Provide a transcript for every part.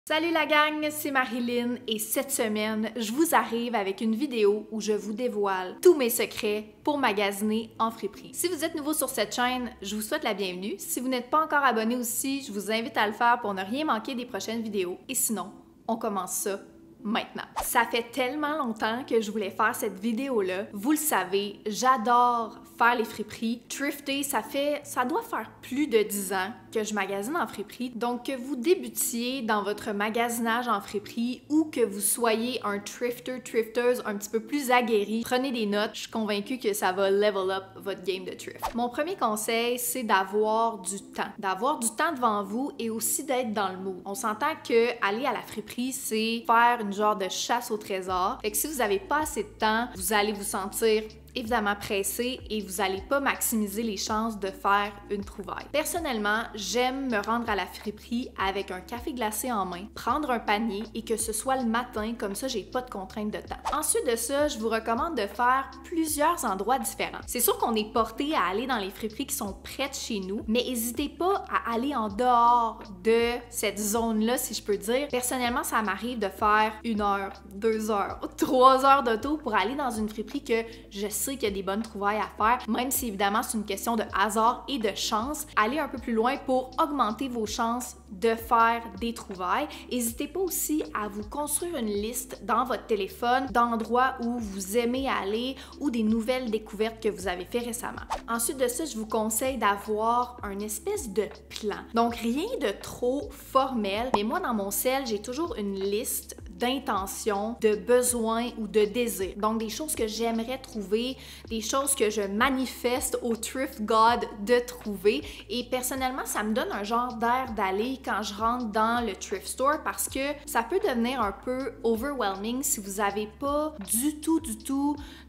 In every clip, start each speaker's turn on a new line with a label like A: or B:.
A: Salut la gang, c'est Marilyn et cette semaine, je vous arrive avec une vidéo où je vous dévoile tous mes secrets pour magasiner en friperie. Si vous êtes nouveau sur cette chaîne, je vous souhaite la bienvenue. Si vous n'êtes pas encore abonné aussi, je vous invite à le faire pour ne rien manquer des prochaines vidéos. Et sinon, on commence ça maintenant. Ça fait tellement longtemps que je voulais faire cette vidéo-là. Vous le savez, j'adore faire les friperies. Thrifter, ça doit faire plus de 10 ans que je magasine en friperie. Donc, que vous débutiez dans votre magasinage en friperie ou que vous soyez un thrifteuse un petit peu plus aguerri, prenez des notes. Je suis convaincue que ça va level up votre game de thrift. Mon premier conseil, c'est d'avoir du temps. D'avoir du temps devant vous et aussi d'être dans le mood. On s'entend que aller à la friperie, c'est faire une genre de chasse au trésor. Fait que si vous n'avez pas assez de temps, vous allez vous sentir évidemment pressé et vous n'allez pas maximiser les chances de faire une trouvaille. Personnellement, j'aime me rendre à la friperie avec un café glacé en main, prendre un panier et que ce soit le matin, comme ça j'ai pas de contrainte de temps. Ensuite de ça, je vous recommande de faire plusieurs endroits différents. C'est sûr qu'on est porté à aller dans les friperies qui sont près de chez nous, mais n'hésitez pas à aller en dehors de cette zone-là, si je peux dire. Personnellement, ça m'arrive de faire 1 heure, 2 heures, 3 heures d'auto pour aller dans une friperie que je sais qu'il y a des bonnes trouvailles à faire, même si évidemment c'est une question de hasard et de chance. Allez un peu plus loin pour augmenter vos chances de faire des trouvailles. N'hésitez pas aussi à vous construire une liste dans votre téléphone d'endroits où vous aimez aller ou des nouvelles découvertes que vous avez fait récemment. Ensuite de ça, je vous conseille d'avoir un espèce de plan. Donc rien de trop formel, mais moi dans mon cell, j'ai toujours une liste d'intentions, de besoins ou de désirs. Donc, des choses que j'aimerais trouver, des choses que je manifeste au Thrift God de trouver. Et personnellement, ça me donne un genre d'air d'aller quand je rentre dans le thrift store parce que ça peut devenir un peu overwhelming si vous n'avez pas du tout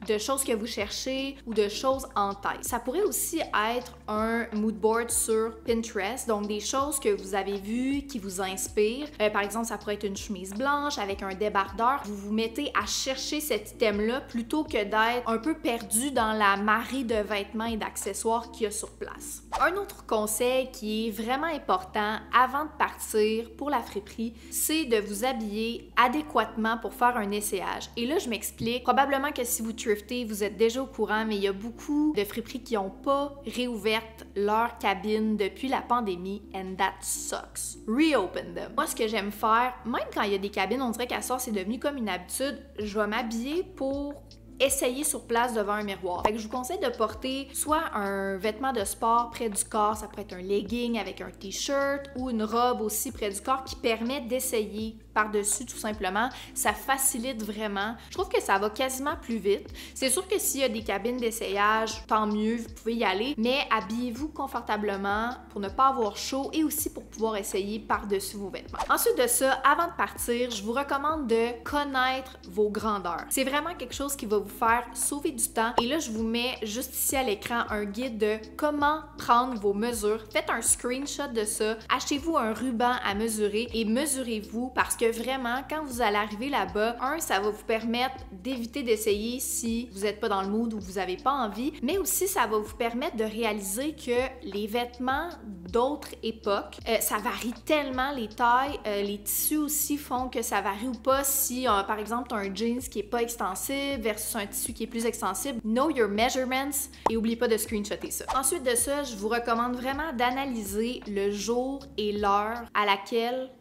A: de choses que vous cherchez ou de choses en tête. Ça pourrait aussi être un mood board sur Pinterest, donc des choses que vous avez vues qui vous inspirent. Par exemple, ça pourrait être une chemise blanche avec un débardeur. Vous vous mettez à chercher cet item-là plutôt que d'être un peu perdu dans la marée de vêtements et d'accessoires qu'il y a sur place. Un autre conseil qui est vraiment important avant de partir pour la friperie, c'est de vous habiller adéquatement pour faire un essayage. Et là, je m'explique. Probablement que si vous thriftez, vous êtes déjà au courant, mais il y a beaucoup de friperies qui n'ont pas réouvert leur cabine depuis la pandémie, and that sucks. Reopen them. Moi, ce que j'aime faire, même quand il y a des cabines, on dirait qu'à ça, c'est devenu comme une habitude, je vais m'habiller pour essayer sur place devant un miroir. Fait que je vous conseille de porter soit un vêtement de sport près du corps, ça pourrait être un legging avec un t-shirt ou une robe aussi près du corps qui permet d'essayer par-dessus tout simplement. Ça facilite vraiment. Je trouve que ça va quasiment plus vite. C'est sûr que s'il y a des cabines d'essayage, tant mieux, vous pouvez y aller, mais habillez-vous confortablement pour ne pas avoir chaud et aussi pour pouvoir essayer par-dessus vos vêtements. Ensuite de ça, avant de partir, je vous recommande de connaître vos grandeurs. C'est vraiment quelque chose qui va vous faire sauver du temps. Et là, je vous mets juste ici à l'écran un guide de comment prendre vos mesures. Faites un screenshot de ça. Achetez-vous un ruban à mesurer et mesurez-vous parce que vraiment, quand vous allez arriver là-bas, ça va vous permettre d'éviter d'essayer si vous n'êtes pas dans le mood ou vous n'avez pas envie, mais aussi ça va vous permettre de réaliser que les vêtements d'autres époques, ça varie tellement les tailles, les tissus aussi font que ça varie ou pas si, par exemple, tu as un jeans qui est pas extensible versus un tissu qui est plus extensible. Know your measurements et n'oubliez pas de screenshotter ça. Ensuite de ça, je vous recommande vraiment d'analyser le jour et l'heure à laquelle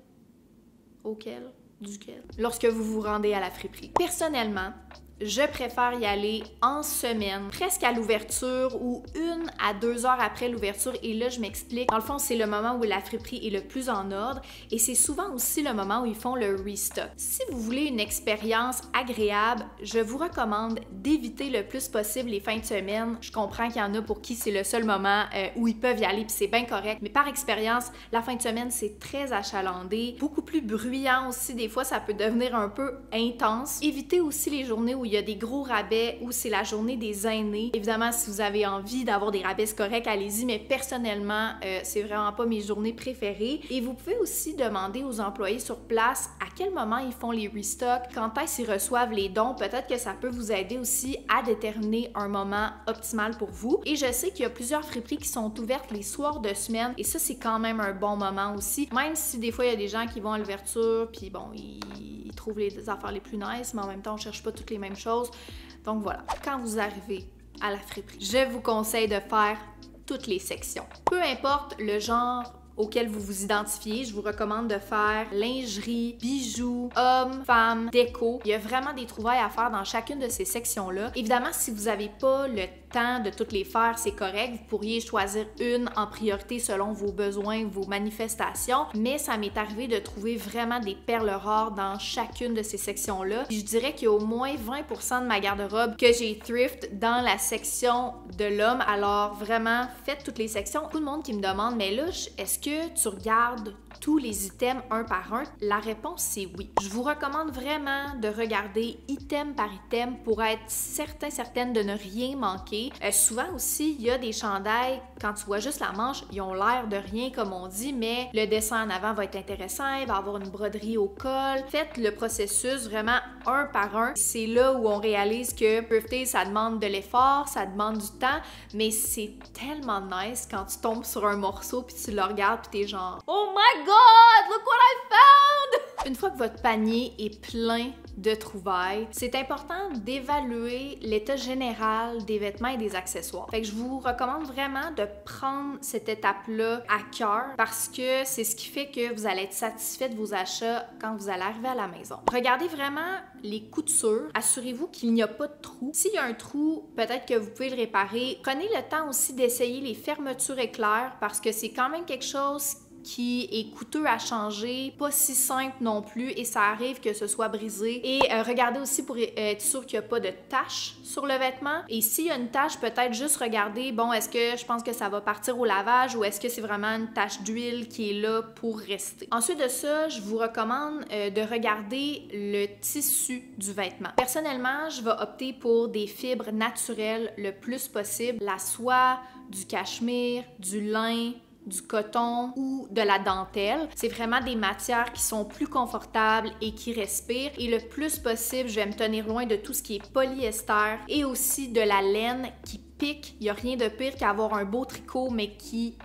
A: lorsque vous vous rendez à la friperie. Personnellement, je préfère y aller en semaine, presque à l'ouverture ou 1 à 2 heures après l'ouverture. Et là, je m'explique. Dans le fond, c'est le moment où la friperie est le plus en ordre et c'est souvent aussi le moment où ils font le restock. Si vous voulez une expérience agréable, je vous recommande d'éviter le plus possible les fins de semaine. Je comprends qu'il y en a pour qui c'est le seul moment où ils peuvent y aller puis c'est bien correct. Mais par expérience, la fin de semaine, c'est très achalandé, beaucoup plus bruyant aussi. Des fois, ça peut devenir un peu intense. Évitez aussi les journées où il y a des gros rabais ou c'est la journée des aînés. Évidemment, si vous avez envie d'avoir des rabais, c'est correct, allez-y, mais personnellement, c'est vraiment pas mes journées préférées. Et vous pouvez aussi demander aux employés sur place à quel moment ils font les restocks, quand est-ce qu'ils reçoivent les dons. Peut-être que ça peut vous aider aussi à déterminer un moment optimal pour vous. Et je sais qu'il y a plusieurs friperies qui sont ouvertes les soirs de semaine et ça, c'est quand même un bon moment aussi. Même si des fois, il y a des gens qui vont à l'ouverture puis bon, ils trouvent les affaires les plus nice, mais en même temps, on cherche pas toutes les mêmes choses. Donc voilà, quand vous arrivez à la friperie, je vous conseille de faire toutes les sections. Peu importe le genre auquel vous vous identifiez, je vous recommande de faire lingerie, bijoux, hommes, femmes, déco. Il y a vraiment des trouvailles à faire dans chacune de ces sections-là. Évidemment, si vous n'avez pas le temps de toutes les faire, c'est correct. Vous pourriez choisir une en priorité selon vos besoins, vos manifestations, mais ça m'est arrivé de trouver vraiment des perles rares dans chacune de ces sections-là. Puis je dirais qu'il y a au moins 20% de ma garde-robe que j'ai thrift dans la section de l'homme. Alors vraiment, faites toutes les sections. Tout le monde qui me demande, mais là, est-ce que tu regardes tous les items un par un? La réponse, c'est oui. Je vous recommande vraiment de regarder item par item pour être certaine de ne rien manquer. Souvent aussi, il y a des chandails, quand tu vois juste la manche, ils ont l'air de rien comme on dit, mais le dessin en avant va être intéressant, il va avoir une broderie au col. Faites le processus vraiment un par un. C'est là où on réalise que thrifter, ça demande de l'effort, ça demande du temps, mais c'est tellement nice quand tu tombes sur un morceau puis tu le regardes puis t'es genre « Oh my God! Look what I found! » Une fois que votre panier est plein de trouvailles, c'est important d'évaluer l'état général des vêtements et des accessoires. Fait que je vous recommande vraiment de prendre cette étape-là à cœur parce que c'est ce qui fait que vous allez être satisfait de vos achats quand vous allez arriver à la maison. Regardez vraiment les coutures. Assurez-vous qu'il n'y a pas de trou. S'il y a un trou, peut-être que vous pouvez le réparer. Prenez le temps aussi d'essayer les fermetures éclairs parce que c'est quand même quelque chose qui est coûteux à changer, pas si simple non plus et ça arrive que ce soit brisé. Et regardez aussi pour être sûr qu'il n'y a pas de tache sur le vêtement. Et s'il y a une tache, peut-être juste regarder, bon, est-ce que je pense que ça va partir au lavage ou est-ce que c'est vraiment une tache d'huile qui est là pour rester. Ensuite de ça, je vous recommande de regarder le tissu du vêtement. Personnellement, je vais opter pour des fibres naturelles le plus possible. La soie, du cachemire, du lin, du coton ou de la dentelle. C'est vraiment des matières qui sont plus confortables et qui respirent. Et le plus possible, je vais me tenir loin de tout ce qui est polyester et aussi de la laine qui pique. Il n'y a rien de pire qu'avoir un beau tricot mais qui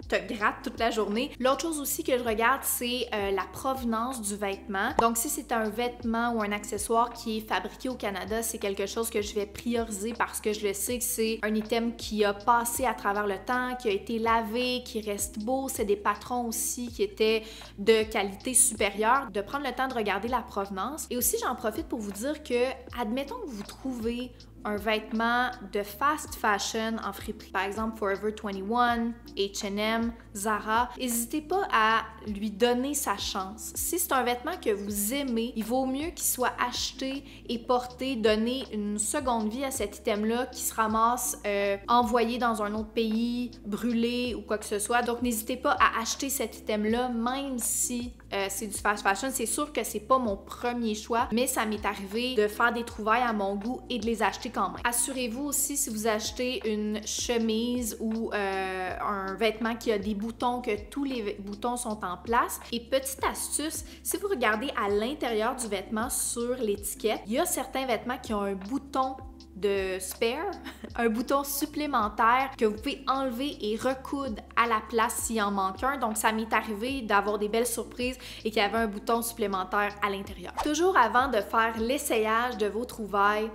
A: te gratte toute la journée. L'autre chose aussi que je regarde, c'est la provenance du vêtement. Donc, si c'est un vêtement ou un accessoire qui est fabriqué au Canada, c'est quelque chose que je vais prioriser parce que je le sais que c'est un item qui a passé à travers le temps, qui a été lavé, qui reste beau. C'est des patrons aussi qui étaient de qualité supérieure. De prendre le temps de regarder la provenance. Et aussi, j'en profite pour vous dire que, admettons que vous trouvez un vêtement de fast fashion en friperie, par exemple Forever 21, H&M, Zara, n'hésitez pas à lui donner sa chance. Si c'est un vêtement que vous aimez, il vaut mieux qu'il soit acheté et porté, donner une seconde vie à cet item-là qui se ramasse envoyé dans un autre pays, brûlé ou quoi que ce soit. Donc n'hésitez pas à acheter cet item-là, même si c'est du fast fashion. C'est sûr que c'est pas mon premier choix, mais ça m'est arrivé de faire des trouvailles à mon goût et de les acheter quand même. Assurez-vous aussi, si vous achetez une chemise ou un vêtement qui a des boutons, que tous les boutons sont en place. Et petite astuce, si vous regardez à l'intérieur du vêtement sur l'étiquette, il y a certains vêtements qui ont un bouton de spare, un bouton supplémentaire que vous pouvez enlever et recoudre à la place s'il en manque un. Donc, ça m'est arrivé d'avoir des belles surprises et qu'il y avait un bouton supplémentaire à l'intérieur. Toujours avant de faire l'essayage de vos trouvailles,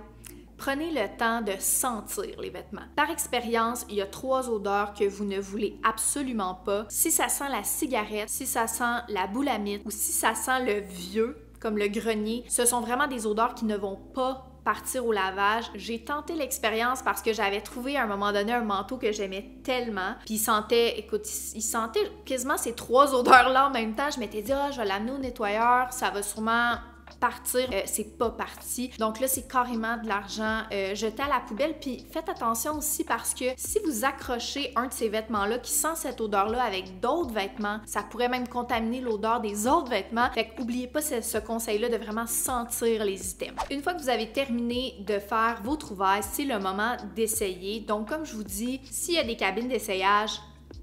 A: prenez le temps de sentir les vêtements. Par expérience, il y a 3 odeurs que vous ne voulez absolument pas. Si ça sent la cigarette, si ça sent la boulamite ou si ça sent le vieux, comme le grenier, ce sont vraiment des odeurs qui ne vont pas partir au lavage. J'ai tenté l'expérience parce que j'avais trouvé à un moment donné un manteau que j'aimais tellement. Puis il sentait, écoute, il sentait quasiment ces 3 odeurs-là en même temps. Je m'étais dit, ah, je vais l'amener au nettoyeur, ça va sûrement partir, c'est pas parti. Donc là, c'est carrément de l'argent jeté à la poubelle. Puis faites attention aussi parce que si vous accrochez un de ces vêtements-là qui sent cette odeur-là avec d'autres vêtements, ça pourrait même contaminer l'odeur des autres vêtements. Fait que n'oubliez pas ce conseil-là de vraiment sentir les items. Une fois que vous avez terminé de faire vos trouvailles, c'est le moment d'essayer. Donc comme je vous dis, s'il y a des cabines d'essayage,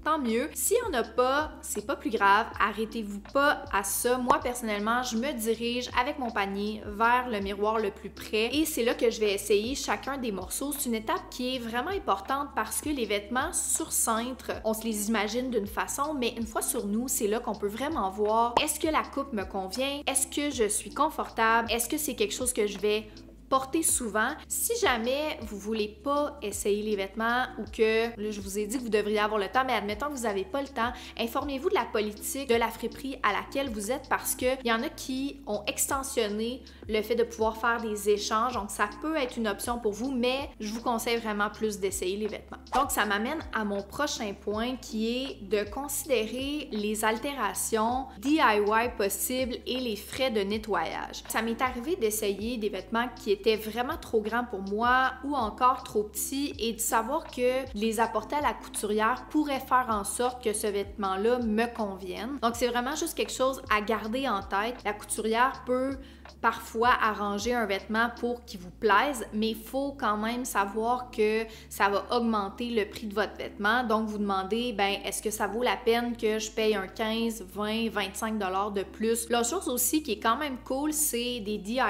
A: tant mieux. S'il n'y en a pas, c'est pas plus grave. Arrêtez-vous pas à ça. Moi, personnellement, je me dirige avec mon panier vers le miroir le plus près et c'est là que je vais essayer chacun des morceaux. C'est une étape qui est vraiment importante parce que les vêtements sur cintre, on se les imagine d'une façon, mais une fois sur nous, c'est là qu'on peut vraiment voir est-ce que la coupe me convient? Est-ce que je suis confortable? Est-ce que c'est quelque chose que je vais porter souvent? Si jamais vous voulez pas essayer les vêtements ou que, là, je vous ai dit que vous devriez avoir le temps, mais admettons que vous n'avez pas le temps, informez-vous de la politique de la friperie à laquelle vous êtes parce qu'il y en a qui ont extensionné le fait de pouvoir faire des échanges, donc ça peut être une option pour vous, mais je vous conseille vraiment plus d'essayer les vêtements. Donc ça m'amène à mon prochain point qui est de considérer les altérations DIY possibles et les frais de nettoyage. Ça m'est arrivé d'essayer des vêtements qui étaient vraiment trop grands pour moi ou encore trop petits et de savoir que les apporter à la couturière pourrait faire en sorte que ce vêtement-là me convienne. Donc c'est vraiment juste quelque chose à garder en tête. La couturière peut parfois arranger un vêtement pour qu'il vous plaise, mais il faut quand même savoir que ça va augmenter le prix de votre vêtement. Donc, vous demandez, ben, est-ce que ça vaut la peine que je paye un 15, 20, 25 $ de plus? L'autre chose aussi qui est quand même cool, c'est des DIY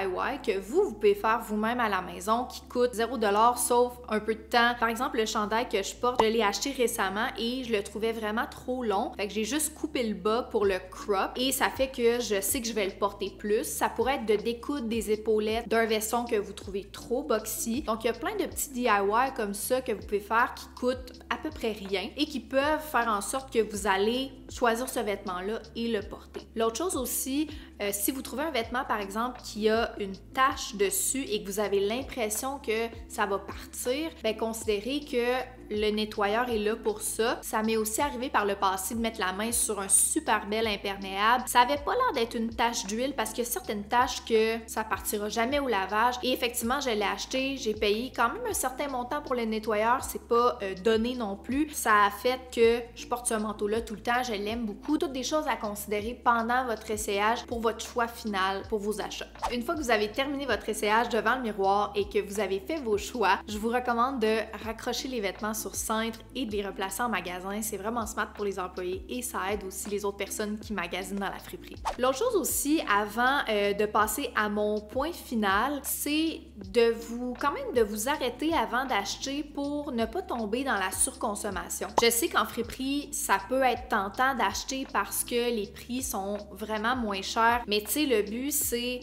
A: que vous pouvez faire vous-même à la maison qui coûtent 0 $ sauf un peu de temps. Par exemple, le chandail que je porte, je l'ai acheté récemment et je le trouvais vraiment trop long. Fait que j'ai juste coupé le bas pour le crop et ça fait que je sais que je vais le porter plus. Ça pourrait être de découdre des épaulettes d'un veston que vous trouvez trop boxy. Donc, il y a plein de petits DIY comme ça que vous pouvez faire qui coûtent à peu près rien et qui peuvent faire en sorte que vous allez choisir ce vêtement-là et le porter. L'autre chose aussi, si vous trouvez un vêtement, par exemple, qui a une tache dessus et que vous avez l'impression que ça va partir, bien, considérez que le nettoyeur est là pour ça. Ça m'est aussi arrivé par le passé de mettre la main sur un super bel imperméable. Ça avait pas l'air d'être une tache d'huile parce qu'il y a certaines taches que ça partira jamais au lavage. Et effectivement, je l'ai acheté, j'ai payé quand même un certain montant pour le nettoyeur. C'est pas donné non plus. Ça a fait que je porte ce manteau-là tout le temps. Je l'aime beaucoup. Toutes des choses à considérer pendant votre essayage pour votre choix final pour vos achats. Une fois que vous avez terminé votre essayage devant le miroir et que vous avez fait vos choix, je vous recommande de raccrocher les vêtements sur cintre et de les replacer en magasin. C'est vraiment smart pour les employés et ça aide aussi les autres personnes qui magasinent dans la friperie. L'autre chose aussi, avant de passer à mon point final, c'est de vous arrêter avant d'acheter pour ne pas tomber dans la surconsommation. Je sais qu'en friperie, ça peut être tentant d'acheter parce que les prix sont vraiment moins chers, mais tu sais, le but, c'est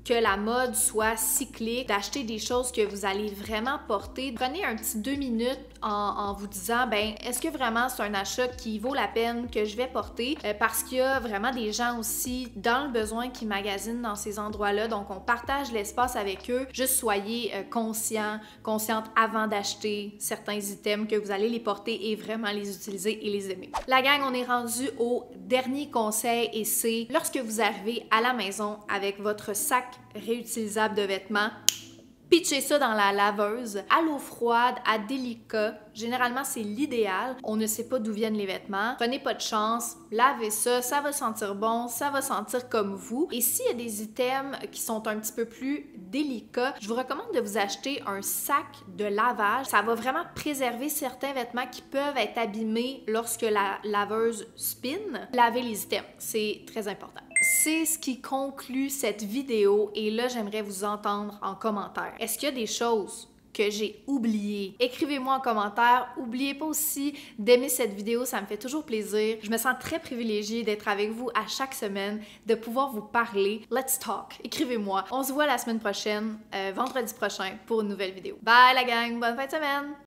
A: que la mode soit cyclique, d'acheter des choses que vous allez vraiment porter. Prenez un petit 2 minutes en vous disant, ben, est-ce que vraiment c'est un achat qui vaut la peine que je vais porter? Parce qu'il y a vraiment des gens aussi dans le besoin qui magasinent dans ces endroits-là, donc on partage l'espace avec eux. Juste soyez consciente avant d'acheter certains items que vous allez les porter et vraiment les utiliser et les aimer. La gang, on est rendu au dernier conseil et c'est lorsque vous arrivez à la maison avec votre sac réutilisable de vêtements, pitchez ça dans la laveuse à l'eau froide, à délicat. Généralement, c'est l'idéal. On ne sait pas d'où viennent les vêtements. Prenez pas de chance, lavez ça, ça va sentir bon, ça va sentir comme vous. Et s'il y a des items qui sont un petit peu plus délicats, je vous recommande de vous acheter un sac de lavage. Ça va vraiment préserver certains vêtements qui peuvent être abîmés lorsque la laveuse spin. Lavez les items, c'est très important. C'est ce qui conclut cette vidéo et là, j'aimerais vous entendre en commentaire. Est-ce qu'il y a des choses que j'ai oubliées? Écrivez-moi en commentaire. N'oubliez pas aussi d'aimer cette vidéo, ça me fait toujours plaisir. Je me sens très privilégiée d'être avec vous à chaque semaine, de pouvoir vous parler. Let's talk. Écrivez-moi. On se voit la semaine prochaine, vendredi prochain, pour une nouvelle vidéo. Bye la gang, bonne fin de semaine!